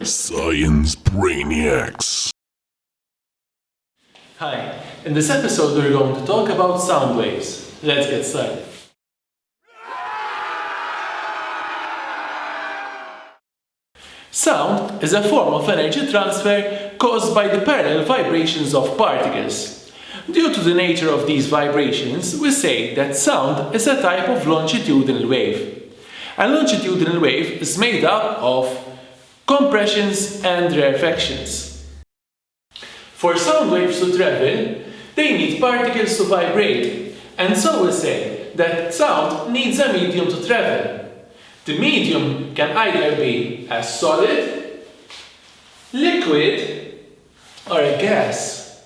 Science Brainiacs. Hi, in this episode we're going to talk about sound waves. Let's get started. Sound is a form of energy transfer caused by the parallel vibrations of particles. Due to the nature of these vibrations, we say that sound is a type of longitudinal wave. A longitudinal wave is made up of compressions and rarefactions. For sound waves to travel, they need particles to vibrate, and so we say that sound needs a medium to travel. The medium can either be a solid, liquid, or a gas.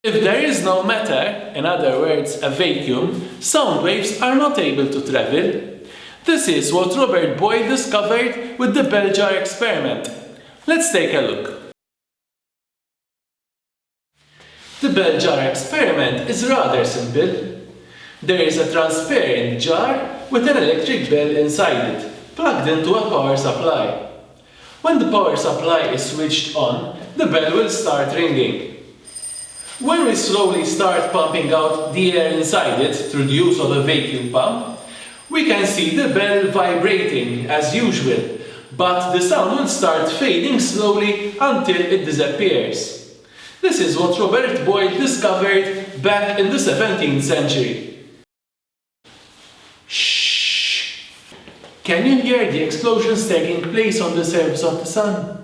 If there is no matter, in other words a vacuum, sound waves are not able to travel. This is what Robert Boyle discovered with the bell jar experiment. Let's take a look. The bell jar experiment is rather simple. There is a transparent jar with an electric bell inside it, plugged into a power supply. When the power supply is switched on, the bell will start ringing. When we slowly start pumping out the air inside it through the use of a vacuum pump, we can see the bell vibrating as usual, but the sound will start fading slowly until it disappears. This is what Robert Boyle discovered back in the 17th century. Shh! Can you hear the explosions taking place on the surface of the sun?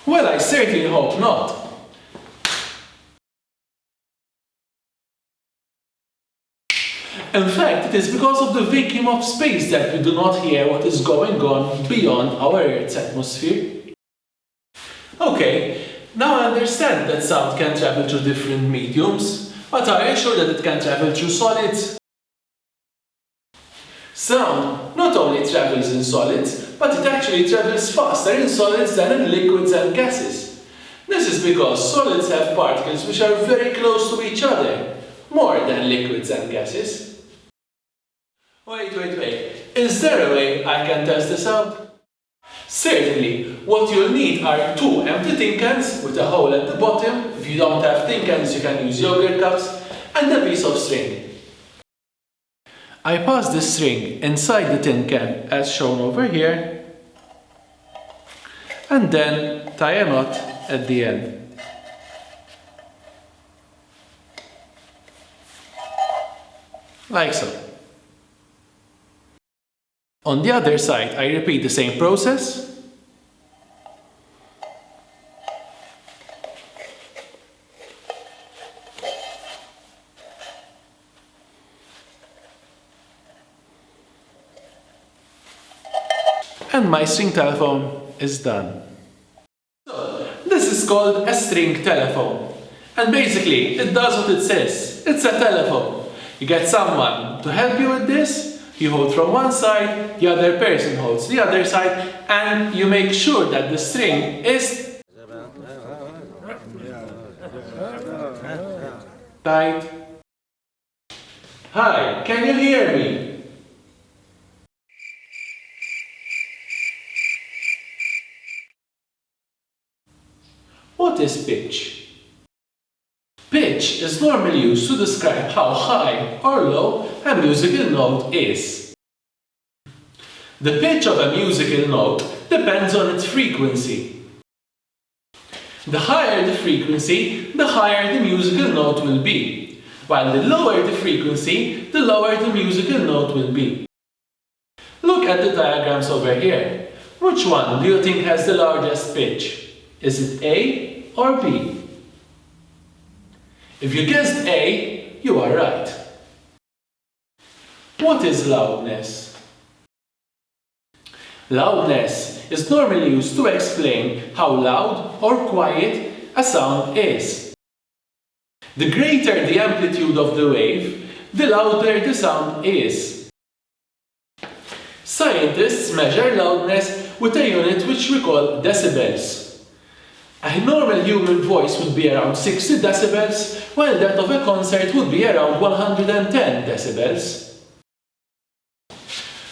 Well, I certainly hope not. In fact, it is because of the vacuum of space that we do not hear what is going on beyond our Earth's atmosphere. Okay, now I understand that sound can travel through different mediums, but are you sure that it can travel through solids? Sound not only travels in solids, but it actually travels faster in solids than in liquids and gases. This is because solids have particles which are very close to each other, more than liquids and gases. Wait. Is there a way I can test this out? Certainly. What you'll need are two empty tin cans with a hole at the bottom. If you don't have tin cans, you can use yogurt cups, and a piece of string. I pass the string inside the tin can as shown over here, and then tie a knot at the end. Like so. On the other side, I repeat the same process. And my string telephone is done. So, this is called a string telephone. And basically, it does what it says. It's a telephone. You get someone to help you with this. You hold from one side, the other person holds the other side, and you make sure that the string is tight. Hi, can you hear me? What is pitch? Pitch is normally used to describe how high or low a musical note is. The pitch of a musical note depends on its frequency. The higher the frequency, the higher the musical note will be, while the lower the frequency, the lower the musical note will be. Look at the diagrams over here. Which one do you think has the largest pitch? Is it A or B? If you guessed A, you are right. What is loudness? Loudness is normally used to explain how loud or quiet a sound is. The greater the amplitude of the wave, the louder the sound is. Scientists measure loudness with a unit which we call decibels. A normal human voice would be around 60 decibels, while that of a concert would be around 110 decibels.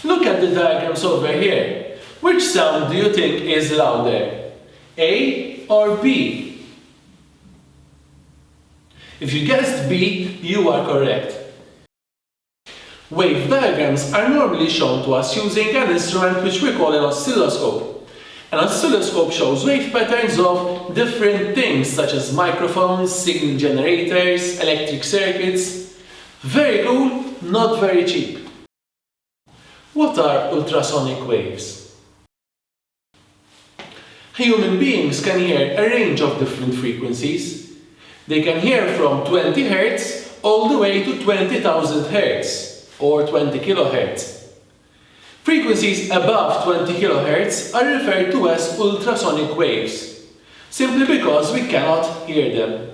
Look at the diagrams over here. Which sound do you think is louder? A or B? If you guessed B, you are correct. Wave diagrams are normally shown to us using an instrument which we call an oscilloscope. An oscilloscope shows wave patterns of different things such as microphones, signal generators, electric circuits. Very cool, not very cheap. What are ultrasonic waves? Human beings can hear a range of different frequencies. They can hear from 20 Hz all the way to 20,000 Hz or 20 kHz. Frequencies above 20 kHz are referred to as ultrasonic waves, simply because we cannot hear them.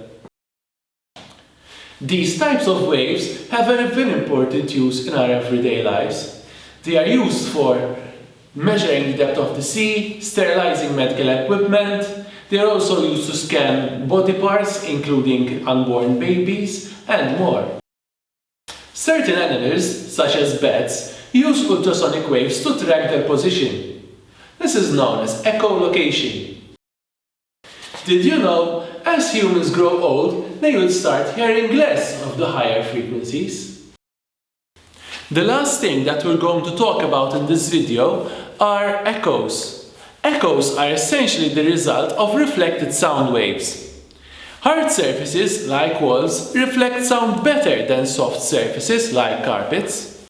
These types of waves have a very important use in our everyday lives. They are used for measuring the depth of the sea, sterilizing medical equipment. They are also used to scan body parts, including unborn babies, and more. Certain animals, such as bats, use ultrasonic waves to track their position. This is known as echolocation. Did you know, as humans grow old, they will start hearing less of the higher frequencies? The last thing that we're going to talk about in this video are echoes. Echoes are essentially the result of reflected sound waves. Hard surfaces, like walls, reflect sound better than soft surfaces, like carpets.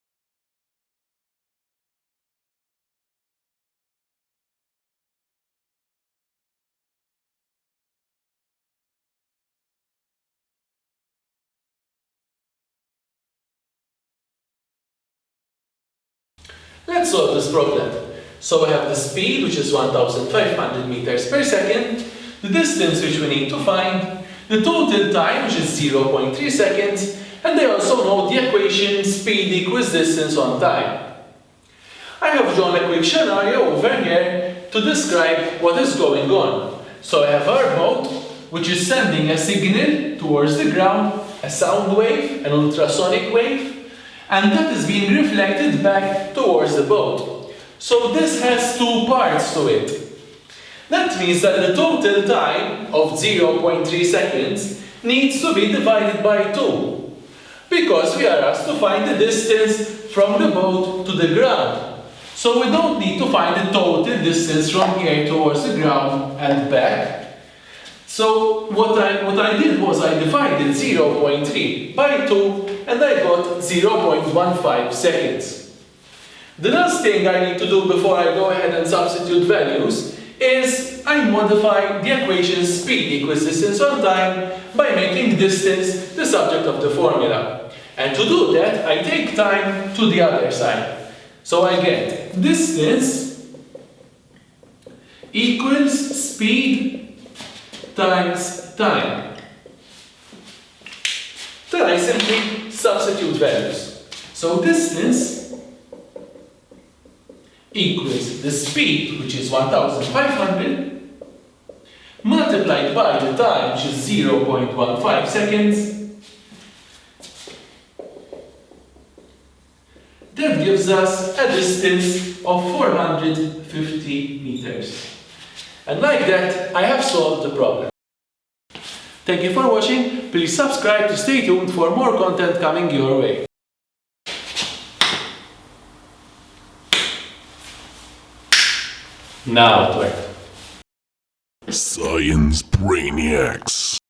Let's solve this problem. So we have the speed, which is 1500 meters per second, the distance which we need to find, the total time, which is 0.3 seconds, and they also know the equation speed equals distance on time. I have drawn a quick scenario over here to describe what is going on. So I have our boat, which is sending a signal towards the ground, a sound wave, an ultrasonic wave, and that is being reflected back towards the boat. So this has two parts to it. That means that the total time of 0.3 seconds needs to be divided by 2, because we are asked to find the distance from the boat to the ground. So we don't need to find the total distance from here towards the ground and back. So what I did was I divided 0.3 by 2 and I got 0.15 seconds. The last thing I need to do before I go ahead and substitute values is I modify the equation speed equals distance on time by making distance the subject of the formula. And to do that, I take time to the other side. So I get distance equals speed times time. Then I simply substitute values. So distance equals the speed, which is 1500, multiplied by the time, which is 0.15 seconds. That gives us a distance of 450 meters. And like that, I have solved the problem. Thank you for watching. Please subscribe to stay tuned for more content coming your way. Now it worked. Science Brainiacs.